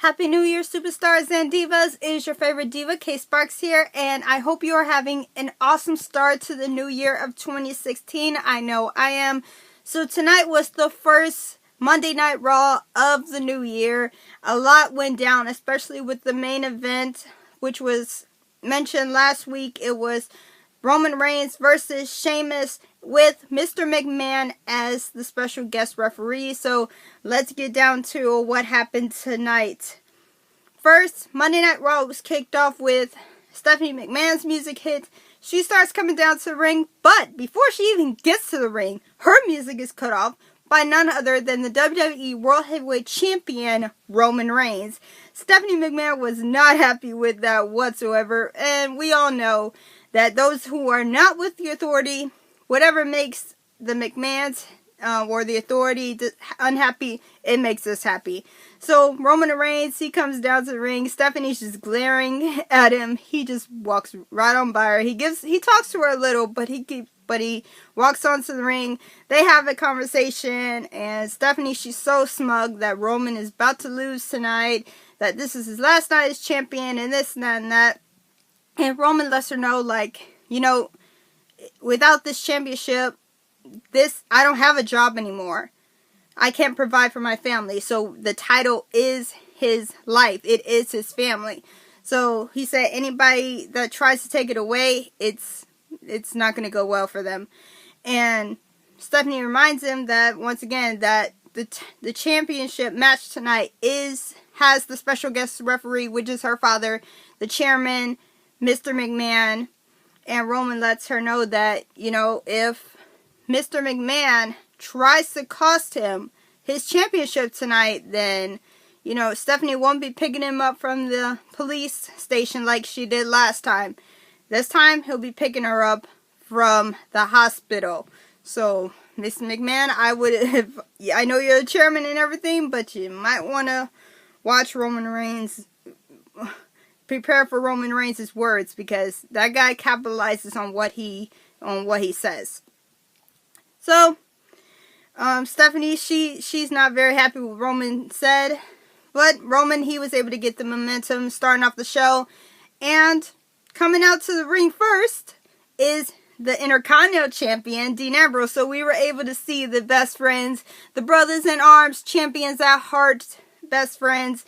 Happy New Year, superstars and divas. It is your favorite diva, Kay Sparks here, and I hope you are having an awesome start to the new year of 2016. I know I am. So tonight was the first Monday Night Raw of the new year. A lot went down, especially with the main event, which was mentioned last week. It was Roman Reigns versus Sheamus with Mr. McMahon as the special guest referee. So let's get down to what happened tonight. First, Monday Night Raw was kicked off with Stephanie McMahon's music hit. She starts coming down to the ring, but before she even gets to the ring, her music is cut off by none other than the WWE World Heavyweight Champion, Roman Reigns. Stephanie McMahon was not happy with that whatsoever, and we all know that those who are not with the authority, whatever makes the McMahons or the authority unhappy, it makes us happy. So Roman Reigns, he comes down to the ring. Stephanie's just glaring at him. He just walks right on by her. He talks to her a little, but he walks onto the ring. They have a conversation, and Stephanie, she's so smug that Roman is about to lose tonight, that this is his last night as champion, and this and that and that. And Roman lets her know, without this championship, I don't have a job anymore. I can't provide for my family. So the title is his life. It is his family. So he said anybody that tries to take it away, it's not going to go well for them. And Stephanie reminds him that, once again, that the championship match tonight has the special guest referee, which is her father, the chairman, Mr. McMahon. And Roman lets her know that, if Mr. McMahon tries to cost him his championship tonight, then, Stephanie won't be picking him up from the police station like she did last time. This time, he'll be picking her up from the hospital. So, Mr. McMahon, I know you're the chairman and everything, but you might want to watch Roman Reigns. Prepare for Roman Reigns' words, because that guy capitalizes on what he says. So, Stephanie, she's not very happy with what Roman said, but Roman, he was able to get the momentum starting off the show, and coming out to the ring first is the Intercontinental Champion, Dean Ambrose. So we were able to see the best friends, the brothers in arms, champions at heart, best friends,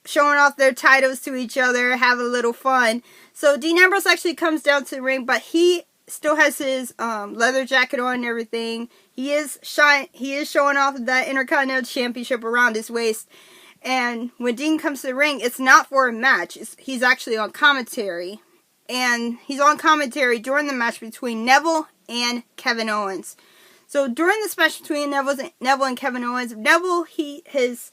showing off their titles to each other, have a little fun. So Dean Ambrose actually comes down to the ring, but he still has his leather jacket on and everything. He is showing off that Intercontinental Championship around his waist. And when Dean comes to the ring, it's not for a match. He's actually on commentary. And he's on commentary during the match between Neville and Kevin Owens. So during this match between Neville and Kevin Owens, Neville, his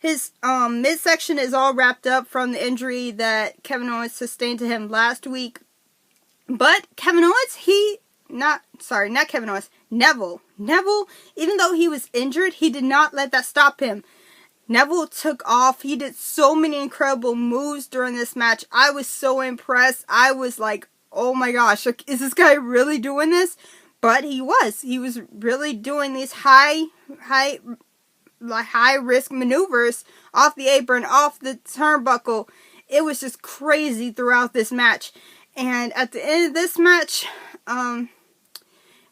midsection is all wrapped up from the injury that Kevin Owens sustained to him last week. But Kevin Owens, Neville, even though he was injured, he did not let that stop him. Neville took off. He did so many incredible moves during this match. I was so impressed. I was like, oh my gosh, is this guy really doing this? But he was. He was really doing these high risk maneuvers off the apron, off the turnbuckle. It was just crazy throughout this match. And at the end of this match,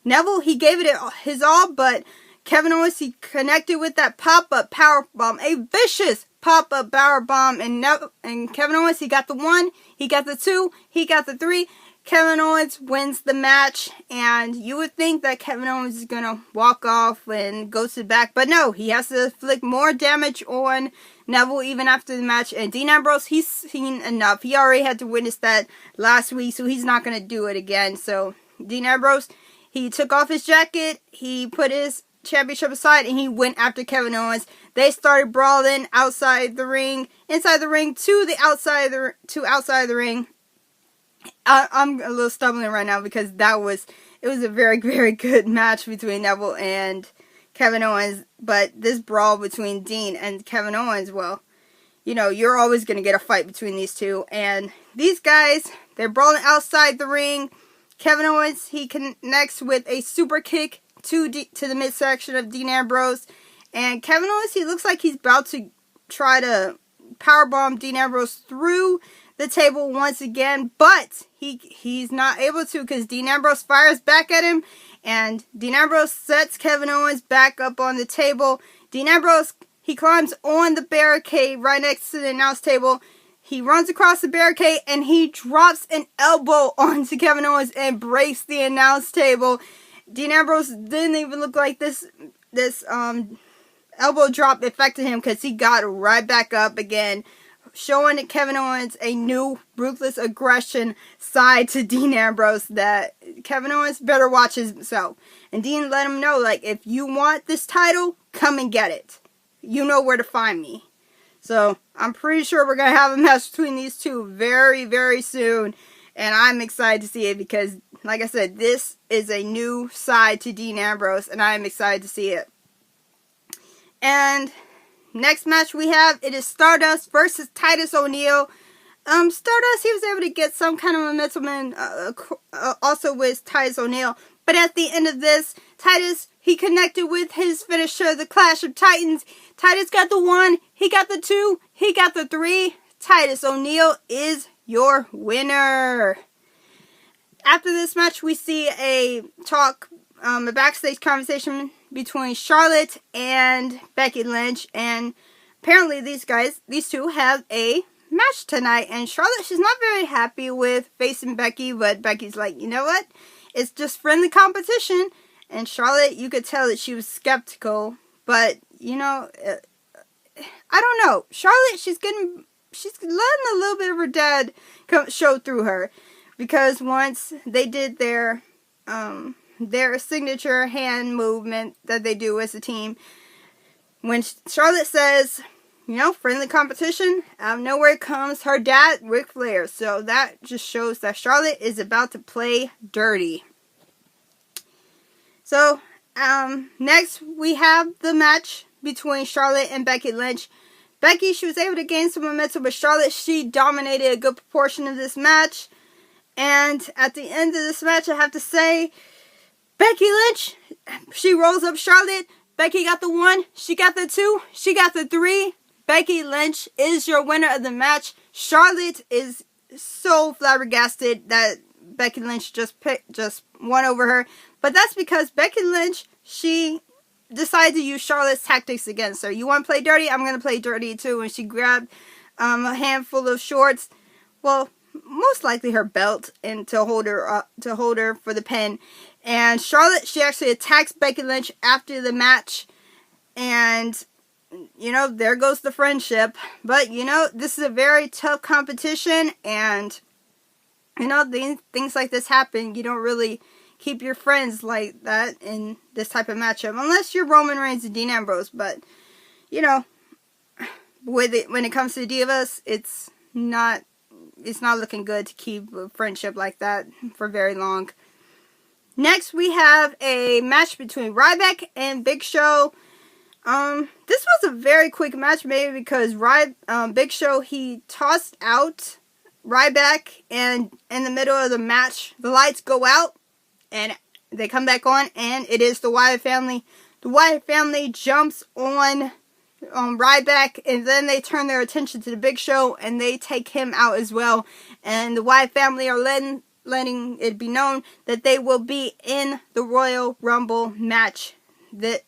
Neville, he gave it his all, but Kevin Owens, he connected with that pop-up power bomb, a vicious pop-up power bomb, and Kevin Owens, he got the 1, he got the 2, he got the 3. Kevin Owens wins the match, and you would think that Kevin Owens is going to walk off and go to the back, but no, he has to inflict more damage on Neville even after the match. And Dean Ambrose, he's seen enough. He already had to witness that last week, so he's not going to do it again. So Dean Ambrose, he took off his jacket, he put his championship aside, and he went after Kevin Owens. They started brawling outside the ring, inside the ring, outside the ring. I'm a little stumbling right now because it was a very, very good match between Neville and Kevin Owens. But this brawl between Dean and Kevin Owens, well, you're always going to get a fight between these two. And these guys, they're brawling outside the ring. Kevin Owens, he connects with a super kick to the midsection of Dean Ambrose. And Kevin Owens, he looks like he's about to try to powerbomb Dean Ambrose through the table once again, but he's not able to because Dean Ambrose fires back at him, and Dean Ambrose sets Kevin Owens back up on the table. Dean Ambrose, he climbs on the barricade right next to the announce table. He runs across the barricade and he drops an elbow onto Kevin Owens and breaks the announce table. Dean Ambrose didn't even look like this elbow drop affected him because he got right back up again, showing Kevin Owens a new ruthless aggression side to Dean Ambrose that Kevin Owens better watch himself. And Dean let him know, like, if you want this title, come and get it. You know where to find me. So I'm pretty sure we're going to have a match between these two very, very soon. And I'm excited to see it because, like I said, this is a new side to Dean Ambrose, and I'm excited to see it. And next match we have, it is Stardust versus Titus O'Neil. Stardust, he was able to get some kind of momentum in, also with Titus O'Neil. But at the end of this, Titus, he connected with his finisher, the Clash of Titans. Titus got the 1, he got the 2, he got the 3. Titus O'Neil is your winner. After this match, we see a backstage conversation between Charlotte and Becky Lynch, and apparently these two have a match tonight, and Charlotte, she's not very happy with facing Becky, but Becky's like, you know what, it's just friendly competition. And Charlotte, you could tell that she was skeptical, but you know, I don't know, Charlotte, she's letting a little bit of her dad show through her, because once they did their signature hand movement that they do as a team, when Charlotte says, you know, friendly competition, out of nowhere comes her dad, Ric Flair. So that just shows that Charlotte is about to play dirty. So, next we have the match between Charlotte and Becky Lynch. Becky, she was able to gain some momentum, but Charlotte, she dominated a good proportion of this match. And at the end of this match, I have to say, Becky Lynch, she rolls up Charlotte. Becky got the 1, she got the 2, she got the 3. Becky Lynch is your winner of the match. Charlotte is so flabbergasted that Becky Lynch just won over her. But that's because Becky Lynch, she decided to use Charlotte's tactics against her. You want to play dirty? I'm going to play dirty too. And she grabbed a handful of shorts. Well, most likely her belt, and to hold her for the pin. And Charlotte, she actually attacks Becky Lynch after the match. And you know, there goes the friendship. But, you know, this is a very tough competition, and, you know, things like this happen. You don't really keep your friends like that in this type of matchup, unless you're Roman Reigns and Dean Ambrose. But, you know, when it comes to Divas, it's not looking good to keep a friendship like that for very long. Next, we have a match between Ryback and Big Show. This was a very quick match, maybe because Big Show, he tossed out Ryback, and in the middle of the match, the lights go out, and they come back on, and it is the Wyatt family. The Wyatt family jumps on Ryback, and then they turn their attention to the Big Show, and they take him out as well. And the Wyatt family are letting it be known that they will be in the Royal Rumble match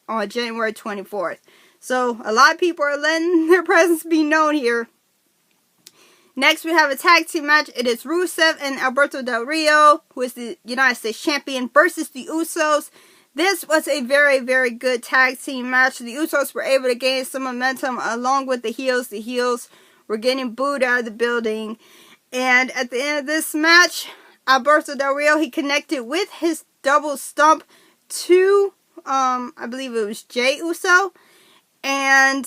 on January 24th. So a lot of people are letting their presence be known here. Next, we have a tag team match. It is Rusev and Alberto Del Rio, who is the United States champion, versus the Usos. This was a very, very good tag team match. The Usos were able to gain some momentum along with the Heels. The Heels were getting booed out of the building. And at the end of this match, Alberto Del Rio, he connected with his double stump to I believe it was Jey Uso, and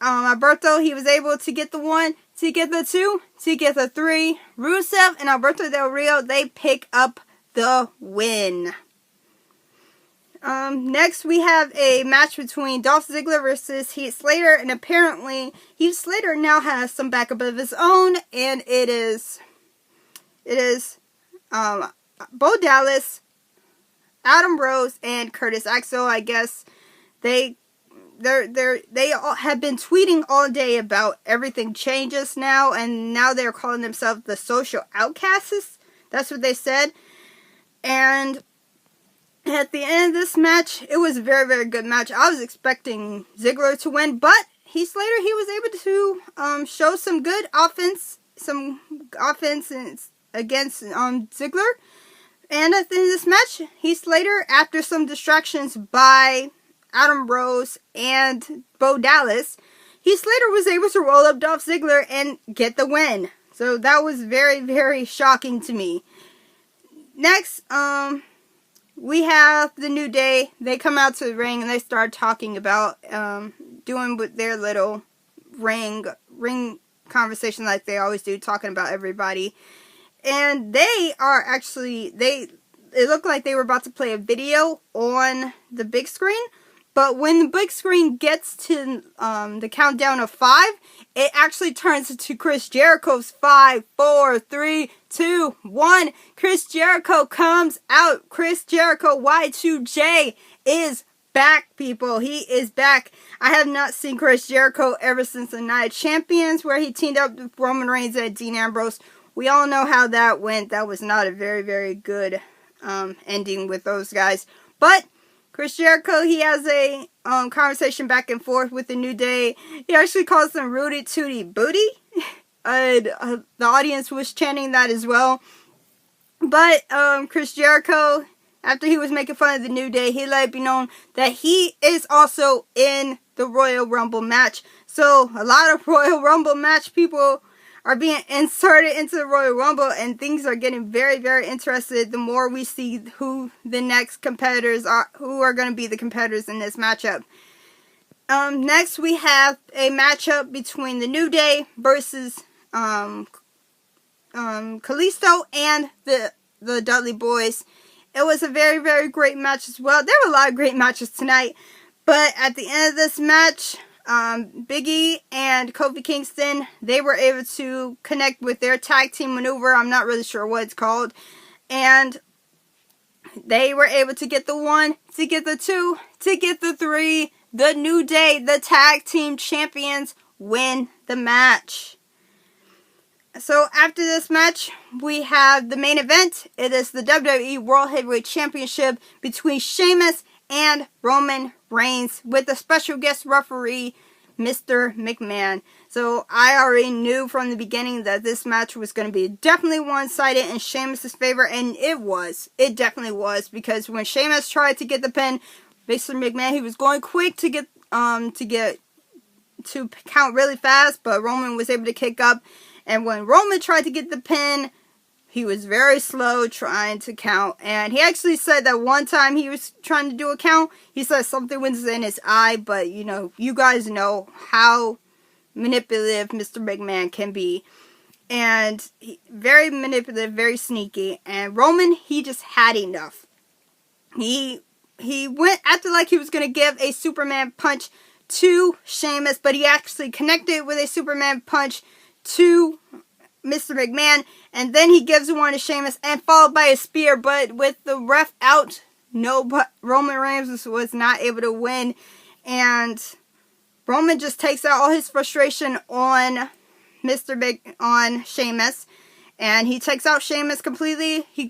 Alberto, he was able to get the 1, to get the 2, to get the 3. Rusev and Alberto Del Rio, they pick up the win. Next, we have a match between Dolph Ziggler versus Heath Slater, and apparently Heath Slater now has some backup of his own, and it is Bo Dallas, Adam Rose, and Curtis Axel. I guess they they all have been tweeting all day about everything changes now, and now they're calling themselves the social outcasts. That's what they said. And at the end of this match, it was a very, very good match. I was expecting Ziggler to win, but Heath Slater, he was able to show some good offense, against Ziggler. And at the end of this match, Heath Slater, after some distractions by Adam Rose and Bo Dallas, Heath Slater was able to roll up Dolph Ziggler and get the win. So that was very, very shocking to me. Next, we have the New Day. They come out to the ring and they start talking about doing with their little ring conversation like they always do, talking about everybody. And they are actually, it looked like they were about to play a video on the big screen. But when the big screen gets to the countdown of 5, it actually turns into Chris Jericho's 5, 4, 3, 2, 1. Chris Jericho comes out. Chris Jericho Y2J is back, people. He is back. I have not seen Chris Jericho ever since the Night of Champions, where he teamed up with Roman Reigns and Dean Ambrose. We all know how that went. That was not a very, very good ending with those guys. But Chris Jericho, he has a conversation back and forth with the New Day. He actually calls them Rudy Tooty Booty. The audience was chanting that as well. But Chris Jericho, after he was making fun of the New Day, he let it be known that he is also in the Royal Rumble match. So a lot of Royal Rumble match people are being inserted into the Royal Rumble, and things are getting very, very interested the more we see who the next competitors are, who are going to be the competitors in this matchup. Next, we have a matchup between the New Day versus Kalisto and the Dudley Boys. It was a very, very great match as well. There were a lot of great matches tonight, but at the end of this match, Big E and Kofi Kingston, they were able to connect with their tag team maneuver. I'm not really sure what it's called. And they were able to get the 1, to get the 2, to get the 3. The New Day, the tag team champions, win the match. So after this match, we have the main event. It is the WWE World Heavyweight Championship between Sheamus and Roman Reigns with a special guest referee, Mr. McMahon. So I already knew from the beginning that this match was going to be definitely one-sided in Sheamus' favor, and it was. It definitely was, because when Sheamus tried to get the pin, Mr. McMahon, he was going quick to count really fast, but Roman was able to kick up. And when Roman tried to get the pin, he was very slow trying to count. And he actually said that one time he was trying to do a count, he said something was in his eye. But, you know, you guys know how manipulative Mr. McMahon can be. And very manipulative, very sneaky. And Roman, he just had enough. He went, acted like he was going to give a Superman punch to Sheamus, but he actually connected with a Superman punch to Mr. McMahon, and then he gives one to Sheamus, and followed by a spear, but with the ref out, Roman Reigns was not able to win, and Roman just takes out all his frustration on Sheamus, and he takes out Sheamus completely. He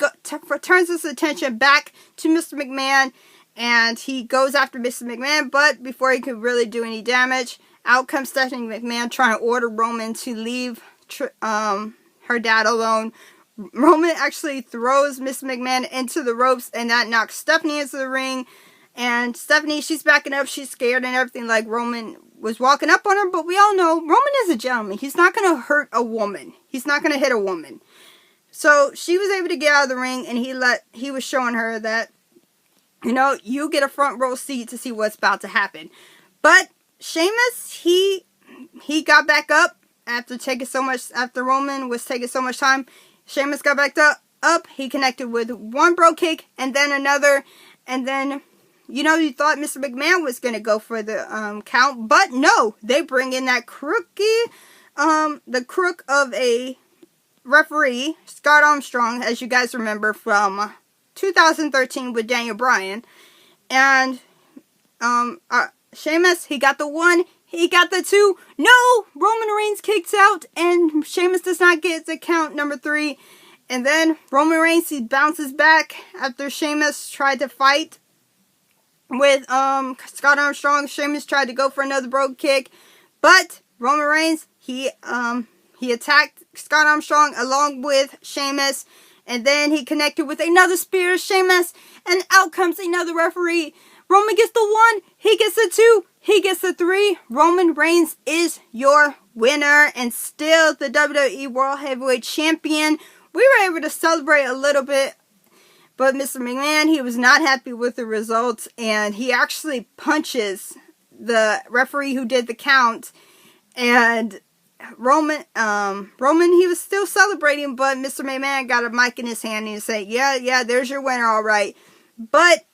turns his attention back to Mr. McMahon, and he goes after Mr. McMahon, but before he could really do any damage, out comes Stephanie McMahon trying to order Roman to leave her dad alone. Roman actually throws Miss McMahon into the ropes, and that knocks Stephanie into the ring. And Stephanie, she's backing up, she's scared and everything, like Roman was walking up on her. But we all know Roman is a gentleman. He's not going to hurt a woman. He's not going to hit a woman. So she was able to get out of the ring, and he was showing her that, you know, you get a front row seat to see what's about to happen. But Sheamus, he got back up after Roman was taking so much time. Sheamus got back up. He connected with one bro kick and then another, and then, you know, you thought Mr. McMahon was gonna go for the count, but no, they bring in that the crook of a referee, Scott Armstrong, as you guys remember from 2013 with Daniel Bryan, and Sheamus, he got the 1, he got the 2. No! Roman Reigns kicks out, and Sheamus does not get the count, number 3. And then Roman Reigns, he bounces back after Sheamus tried to fight with Scott Armstrong. Sheamus tried to go for another brogue kick, but Roman Reigns, he attacked Scott Armstrong along with Sheamus, and then he connected with another spear to Sheamus, and out comes another referee. Roman gets the 1, he gets the 2, he gets the 3. Roman Reigns is your winner and still the WWE World Heavyweight Champion. We were able to celebrate a little bit, but Mr. McMahon, he was not happy with the results, and he actually punches the referee who did the count. And Roman, he was still celebrating, but Mr. McMahon got a mic in his hand and he said, yeah, there's your winner, all right. But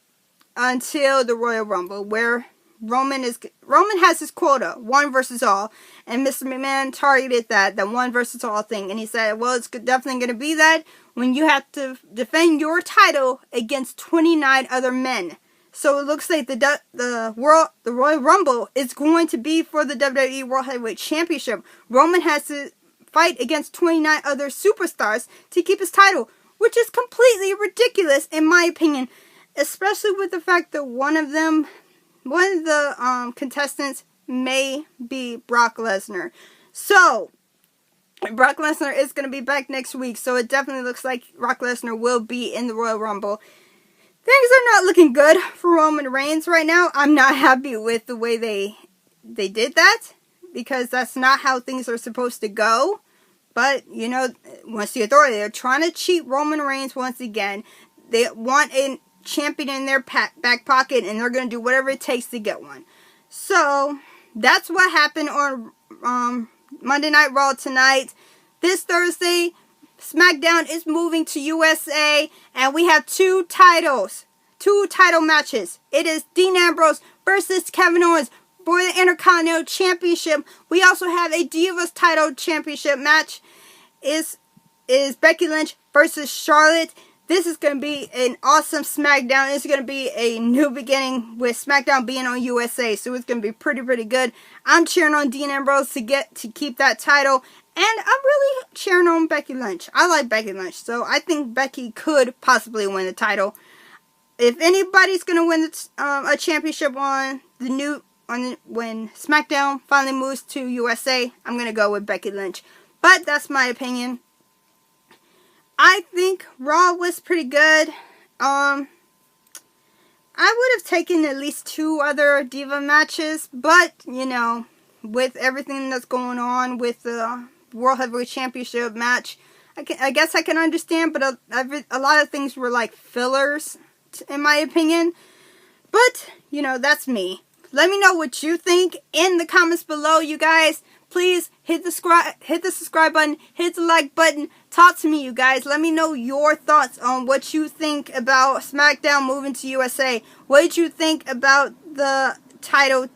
until the Royal Rumble, where Roman has his quota, 1 versus all, and Mr. McMahon targeted the 1 versus all thing, and he said, well, it's definitely going to be that when you have to defend your title against 29 other men. So it looks like the Royal Rumble is going to be for the WWE World Heavyweight Championship. Roman has to fight against 29 other superstars to keep his title, which is completely ridiculous in my opinion, especially with the fact that one of the contestants may be Brock Lesnar. So Brock Lesnar is going to be back next week, so it definitely looks like Brock Lesnar will be in the Royal Rumble. Things are not looking good for Roman Reigns right now. I'm not happy with the way they did that, because that's not how things are supposed to go. But, you know, once the authority, they're trying to cheat Roman Reigns once again. They want a champion in their back pocket, and they're going to do whatever it takes to get one. So, that's what happened on Monday Night Raw tonight. This Thursday, SmackDown is moving to USA, and we have 2 title matches. It is Dean Ambrose versus Kevin Owens for the Intercontinental Championship. We also have a Divas title championship match. Is Becky Lynch versus Charlotte. This is going to be an awesome SmackDown. It's going to be a new beginning with SmackDown being on USA, so it's going to be pretty good. I'm cheering on Dean Ambrose to keep that title. And I'm really cheering on Becky Lynch. I like Becky Lynch, so I think Becky could possibly win the title. If anybody's gonna win a championship when SmackDown finally moves to USA, I'm gonna go with Becky Lynch. But that's my opinion. I think Raw was pretty good. I would have taken at least 2 other Diva matches, but you know, with everything that's going on with the World Heavyweight Championship match, I guess I can understand, but a lot of things were like fillers, in my opinion. But, you know, that's me. Let me know what you think in the comments below, you guys. Please hit the subscribe button, hit the like button. Talk to me, you guys. Let me know your thoughts on what you think about SmackDown moving to USA. What did you think about the title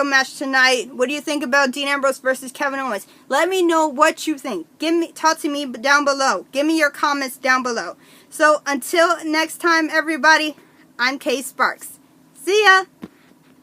match tonight? What do you think about Dean Ambrose versus Kevin Owens? Let me know what you think. Talk to me down below. Give me your comments down below. So until next time, everybody, I'm Kay Sparks. See ya.